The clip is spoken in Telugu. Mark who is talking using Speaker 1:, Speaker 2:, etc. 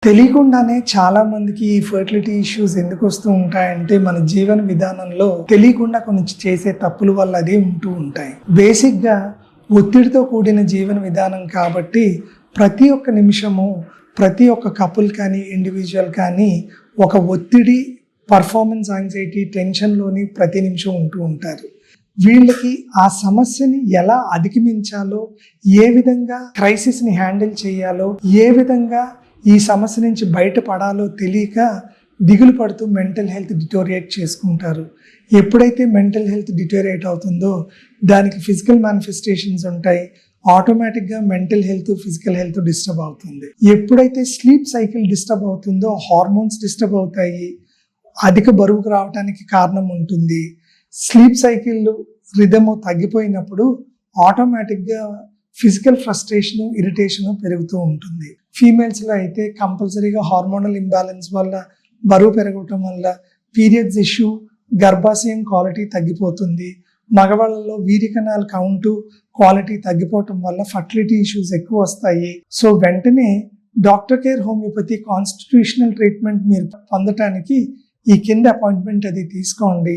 Speaker 1: తెలియకుండానే చాలా మందికి ఈ ఫర్టిలిటీ ఇష్యూస్ ఎందుకు వస్తూ ఉంటాయంటే మన జీవన విధానంలో తెలియకుండా కొన్ని చేసే తప్పుల వల్ల అది ఉంటూ ఉంటాయి. బేసిక్గా ఒత్తిడితో కూడిన జీవన విధానం కాబట్టి ప్రతి ఒక్క నిమిషము ప్రతి ఒక్క కపుల్ కానీ ఇండివిజువల్ కానీ ఒక ఒత్తిడి, పర్ఫార్మెన్స్ యాంగ్జైటీ, టెన్షన్లోని ప్రతి నిమిషం ఉంటూ ఉంటారు. వీళ్ళకి ఆ సమస్యని ఎలా అధిగమించాలో, ఏ విధంగా క్రైసిస్ని హ్యాండిల్ చేయాలో, ఏ విధంగా ఈ సమస్య నుంచి బయటపడాలో తెలియక దిగులు పడుతూ మెంటల్ హెల్త్ డిటోరియేట్ చేసుకుంటారు. ఎప్పుడైతే మెంటల్ హెల్త్ డిటోరియేట్ అవుతుందో దానికి ఫిజికల్ మేనిఫెస్టేషన్స్ ఉంటాయి. ఆటోమేటిక్గా mental health, physical health disturb అవుతుంది. ఎప్పుడైతే స్లీప్ సైకిల్ డిస్టర్బ్ అవుతుందో హార్మోన్స్ డిస్టర్బ్ అవుతాయి, అధిక బరువుకు రావడానికి కారణం ఉంటుంది. స్లీప్ సైకిల్ రిథమ్ తగ్గిపోయినప్పుడు ఆటోమేటిక్గా ఫిజికల్ ఫ్రస్ట్రేషను, ఇరిటేషను పెరుగుతూ ఉంటుంది. ఫీమేల్స్లో అయితే కంపల్సరీగా హార్మోనల్ ఇంబ్యాలెన్స్ వల్ల, బరువు పెరగటం వల్ల పీరియడ్స్ ఇష్యూ, గర్భాశయం క్వాలిటీ తగ్గిపోతుంది. మగవాళ్ళలో వీరికణాల కౌంటు, క్వాలిటీ తగ్గిపోవటం వల్ల ఫర్టిలిటీ ఇష్యూస్ ఎక్కువ వస్తాయి. సో వెంటనే doctor care homeopathy constitutional treatment మీరు పొందటానికి ఈ కింద అపాయింట్మెంట్ అది తీసుకోండి.